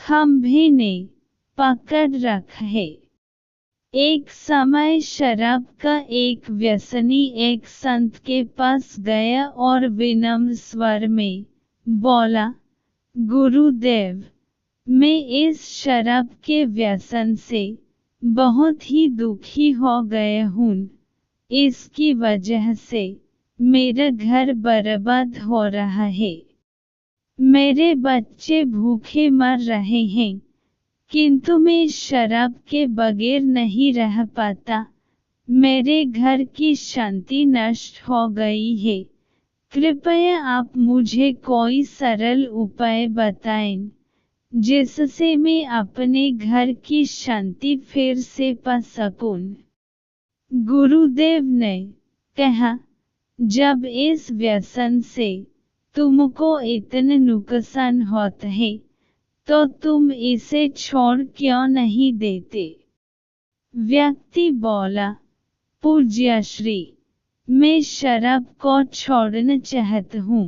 खंभे ने पकड़ रखा है। एक समय शराब का एक व्यसनी एक संत के पास गया और विनम्र स्वर में बोला, गुरुदेव, मैं इस शराब के व्यसन से बहुत ही दुखी हो गया हूँ। इसकी वजह से मेरा घर बर्बाद हो रहा है। मेरे बच्चे भूखे मर रहे हैं, किंतु मैं शराब के बगैर नहीं रह पाता। मेरे घर की शांति नष्ट हो गई है। कृपया आप मुझे कोई सरल उपाय बताएं, जिससे मैं अपने घर की शांति फिर से पा सकूं। गुरुदेव ने कहा, जब इस व्यसन से तुमको इतना नुकसान होता है, तो तुम इसे छोड़ क्यों नहीं देते? व्यक्ति बोला, पूज्यश्री, मैं शराब को छोड़ना चाहता हूँ,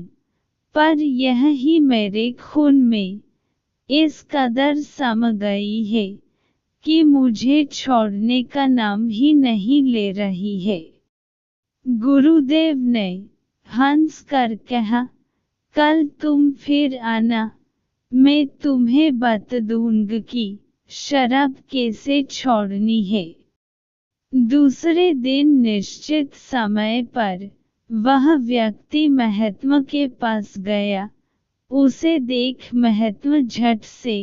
पर यह ही मेरे खून में इस कदर सम गई है कि मुझे छोड़ने का नाम ही नहीं ले रही है। गुरुदेव ने हंस कर कहा, कल तुम फिर आना, मैं तुम्हें बता दूंगा कि शराब कैसे छोड़नी है। दूसरे दिन निश्चित समय पर वह व्यक्ति महात्मा के पास गया। उसे देख महात्मा झट से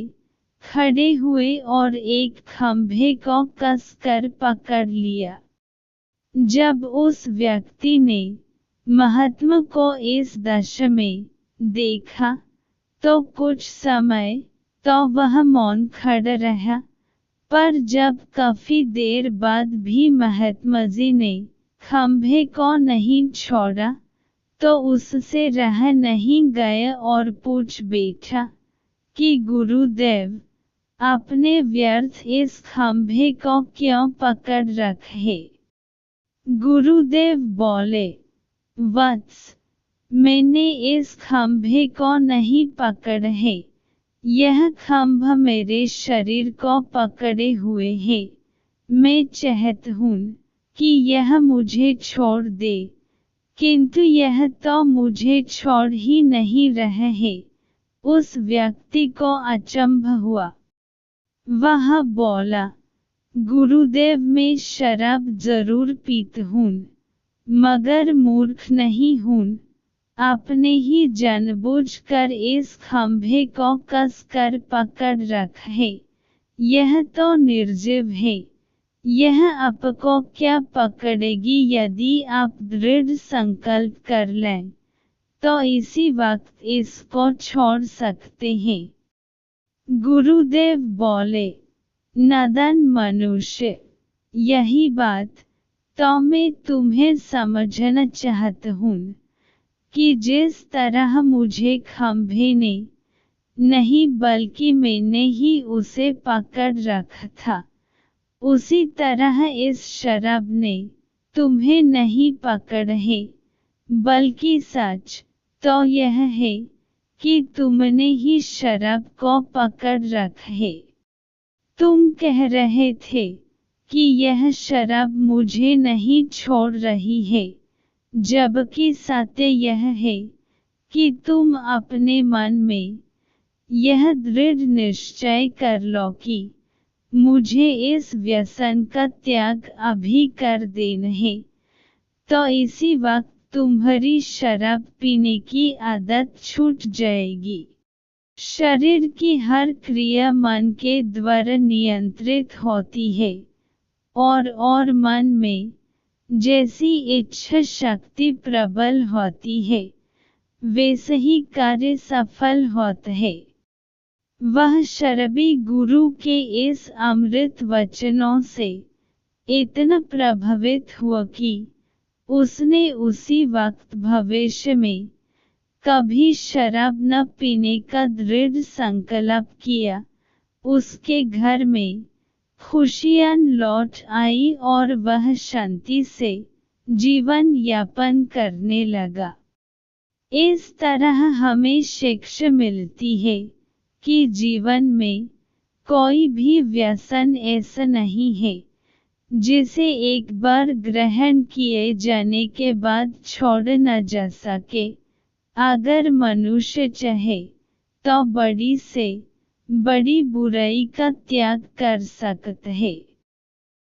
खड़े हुए और एक खंभे को कसकर पकड़ लिया। जब उस व्यक्ति ने महात्मा को इस दशा में देखा, तो कुछ समय तो वह मौन खड़ा रहा, पर जब काफी देर बाद भी महात्मा जी ने खंभे को नहीं छोड़ा, तो उससे रह नहीं गया और पूछ बैठा कि गुरुदेव, आपने व्यर्थ इस खंभे को क्यों पकड़ रखा है? गुरुदेव बोले, वत्स, मैंने इस खंभे को नहीं पकड़ा है। यह खंभा मेरे शरीर को पकड़े हुए है। मैं चाहता हूँ कि यह मुझे छोड़ दे, किंतु यह तो मुझे छोड़ ही नहीं रहा है। उस व्यक्ति को अचंभ हुआ। वह बोला, गुरुदेव, मैं शराब जरूर पीता हूँ, मगर मूर्ख नहीं हूँ। आपने ही जानबूझकर इस खंभे को कसकर पकड़ रखा है। यह तो निर्जीव है। यह आपको क्या पकड़ेगी? यदि आप दृढ़ संकल्प कर लें, तो इसी वक्त इसको छोड़ सकते हैं। गुरुदेव बोले, नादान मनुष्य, यही बात तो मैं तुम्हें समझना चाहता हूँ कि जिस तरह मुझे खंभे ने नहीं बल्कि मैंने ही उसे पकड़ रखा था, उसी तरह इस शराब ने तुम्हें नहीं पकड़ा है। बल्कि सच तो यह है कि तुमने ही शराब को पकड़ रखा है। तुम कह रहे थे कि यह शराब मुझे नहीं छोड़ रही है, जबकि सत्य यह है कि तुम अपने मन में यह दृढ़ निश्चय कर लो कि मुझे इस व्यसन का त्याग अभी कर देना है, तो इसी वक्त तुम्हारी शराब पीने की आदत छूट जाएगी। शरीर की हर क्रिया मन के द्वारा नियंत्रित होती है, और मन में जैसी इच्छा शक्ति प्रबल होती है, वैसे ही कार्य सफल होता है। वह शराबी गुरु के इस अमृत वचनों से इतना प्रभावित हुआ कि उसने उसी वक्त भविष्य में कभी शराब न पीने का दृढ़ संकल्प किया। उसके घर में खुशियाँ लौट आई और वह शांति से जीवन यापन करने लगा। इस तरह हमें शिक्षा मिलती है कि जीवन में कोई भी व्यसन ऐसा नहीं है जिसे एक बार ग्रहण किए जाने के बाद छोड़ा न जा सके। अगर मनुष्य चाहे तो बड़ी से बड़ी बुराई का त्याग कर सकता है।